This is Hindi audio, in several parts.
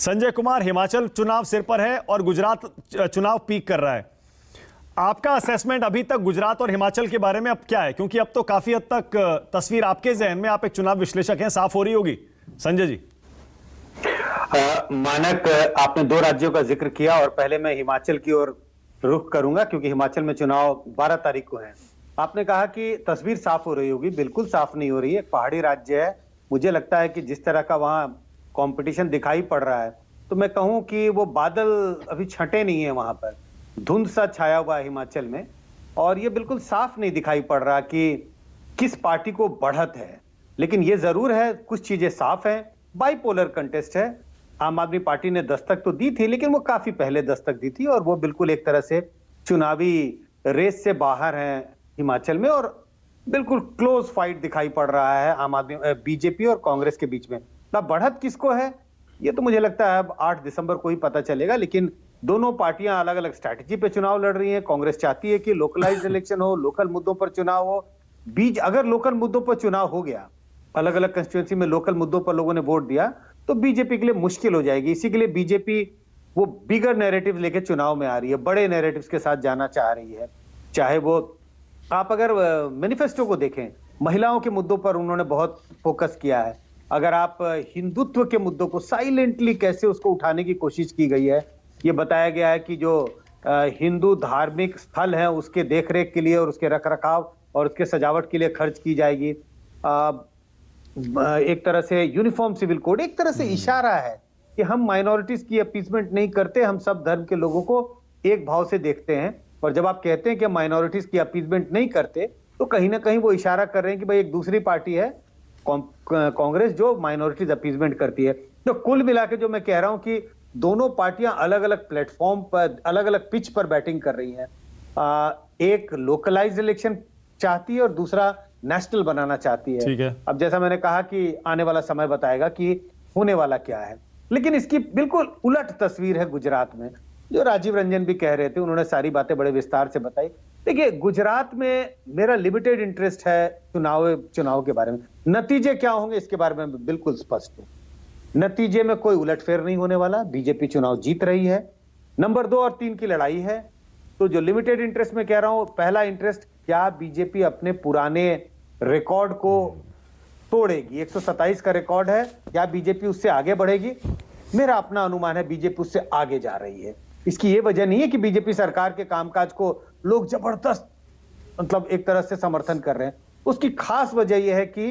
संजय कुमार, हिमाचल चुनाव सिर पर है और गुजरात चुनाव पीक कर रहा है। आपका असेसमेंट अभी तक गुजरात और हिमाचल के बारे में अब क्या है, क्योंकि अब तो काफी हद तक तस्वीर आपके जहन में, आप एक चुनाव विश्लेषक हैं, साफ हो रही होगी। संजय जी। मानक, आपने दो राज्यों का जिक्र किया और पहले मैं हिमाचल की ओर रुख करूंगा क्योंकि हिमाचल में चुनाव 12 तारीख को है। आपने कहा कि तस्वीर साफ हो रही होगी, बिल्कुल साफ नहीं हो रही है। एक पहाड़ी राज्य है, मुझे लगता है कि जिस तरह का वहां कंपटीशन दिखाई पड़ रहा है, तो मैं कहूं कि वो बादल अभी छंटे नहीं है, वहां पर धुंध सा छाया हुआ है हिमाचल में, और ये बिल्कुल साफ नहीं दिखाई पड़ रहा कि किस पार्टी को बढ़त है। लेकिन ये जरूर है, कुछ चीजें साफ हैं। बाइपोलर कंटेस्ट है। आम आदमी पार्टी ने दस्तक तो दी थी, लेकिन वो काफी पहले दस्तक दी थी और वो बिल्कुल एक तरह से चुनावी रेस से बाहर है हिमाचल में, और बिल्कुल क्लोज फाइट दिखाई पड़ रहा है आम आदमी, बीजेपी और कांग्रेस के बीच में। अब बढ़त किसको है, ये तो मुझे लगता है अब 8 दिसंबर को ही पता चलेगा। लेकिन दोनों पार्टियां अलग अलग स्ट्रैटेजी पे चुनाव लड़ रही हैं। कांग्रेस चाहती है कि लोकलाइज्ड इलेक्शन हो, लोकल मुद्दों पर चुनाव हो। अगर लोकल मुद्दों पर चुनाव हो गया, अलग अलग कंस्टिट्यूएंसी में लोकल मुद्दों पर लोगों ने वोट दिया, तो बीजेपी के लिए मुश्किल हो जाएगी। इसी के लिए बीजेपी वो बिगर नैरेटिव लेके चुनाव में आ रही है, बड़े नैरेटिव्स के साथ जाना चाह रही है। चाहे वो आप अगर मैनिफेस्टो को देखें, महिलाओं के मुद्दों पर उन्होंने बहुत फोकस किया है। अगर आप हिंदुत्व के मुद्दों को साइलेंटली कैसे उसको उठाने की कोशिश की गई है, ये बताया गया है कि जो हिंदू धार्मिक स्थल है उसके देखरेख के लिए और उसके रखरखाव और उसके सजावट के लिए खर्च की जाएगी। एक तरह से यूनिफॉर्म सिविल कोड, एक तरह से इशारा है कि हम माइनॉरिटीज की अपीसमेंट नहीं करते, हम सब धर्म के लोगों को एक भाव से देखते हैं। और जब आप कहते हैं कि हम माइनॉरिटीज की अपीसमेंट नहीं करते, तो कहीं ना कहीं वो इशारा कर रहे हैं कि भाई एक दूसरी पार्टी है कांग्रेस जो माइनॉरिटीज अपीसमेंट करती है। तो कुल मिला के जो मैं कह रहा हूं कि दोनों पार्टियां अलग अलग प्लेटफॉर्म पर, अलग अलग पिच पर बैटिंग कर रही हैं। एक लोकलाइज्ड इलेक्शन चाहती है और दूसरा नेशनल बनाना चाहती है। ठीक है। अब जैसा मैंने कहा कि आने वाला समय बताएगा कि होने वाला क्या है, लेकिन इसकी बिल्कुल उलट तस्वीर है गुजरात में, जो राजीव रंजन भी कह रहे थे। उन्होंने सारी बातें बड़े विस्तार से बताई। देखिए, गुजरात में मेरा लिमिटेड इंटरेस्ट है चुनाव के बारे में। नतीजे क्या होंगे इसके बारे में बिल्कुल स्पष्ट हूं। नतीजे में कोई उलटफेर नहीं होने वाला, बीजेपी चुनाव जीत रही है। नंबर 2 और 3 की लड़ाई है। तो जो लिमिटेड इंटरेस्ट में कह रहा हूं, पहला इंटरेस्ट, क्या बीजेपी अपने पुराने रिकॉर्ड को तोड़ेगी। 127 का रिकॉर्ड है, क्या बीजेपी उससे आगे बढ़ेगी? मेरा अपना अनुमान है बीजेपी उससे आगे जा रही है। इसकी ये वजह नहीं है कि बीजेपी सरकार के कामकाज को लोग जबरदस्त मतलब एक तरह से समर्थन कर रहे हैं। उसकी खास वजह यह है कि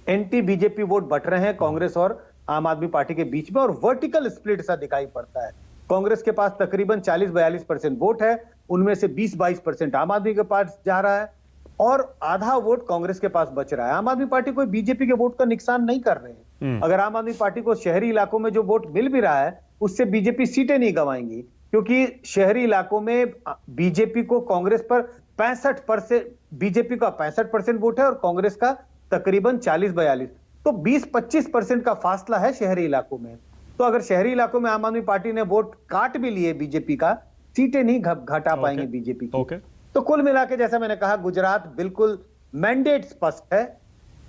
एंटी बीजेपी वोट बट रहे हैं कांग्रेस और आम आदमी पार्टी के बीच में, और वर्टिकल स्प्लिट सा दिखाई पड़ता है। कांग्रेस के पास तकरीबन 40-42% वोट है, उनमें से 20-22% आम आदमी के पास जा रहा है और आधा वोट कांग्रेस के पास बच रहा है। आम आदमी पार्टी कोई बीजेपी के वोट का नुकसान नहीं कर रहे हैं। अगर आम आदमी पार्टी को शहरी इलाकों में जो वोट मिल भी रहा है, उससे बीजेपी सीटें नहीं गंवाएंगी, क्योंकि शहरी इलाकों में बीजेपी को कांग्रेस पर 65%, बीजेपी का 65% वोट है और कांग्रेस का तकरीबन 40-42, तो 20-25% का फासला है शहरी इलाकों में। तो अगर शहरी इलाकों में आम आदमी पार्टी ने वोट काट भी लिए बीजेपी का, सीटें नहीं घटा पाएंगे बीजेपी की। तो कुल मिला के जैसा मैंने कहा, गुजरात बिल्कुल मैंडेट स्पष्ट है,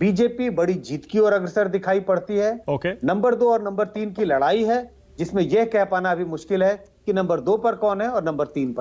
बीजेपी बड़ी जीत की ओर अग्रसर दिखाई पड़ती है। नंबर 2 और नंबर 3 की लड़ाई है, जिसमें यह कह पाना अभी मुश्किल है कि नंबर 2 पर कौन है और नंबर 3 पर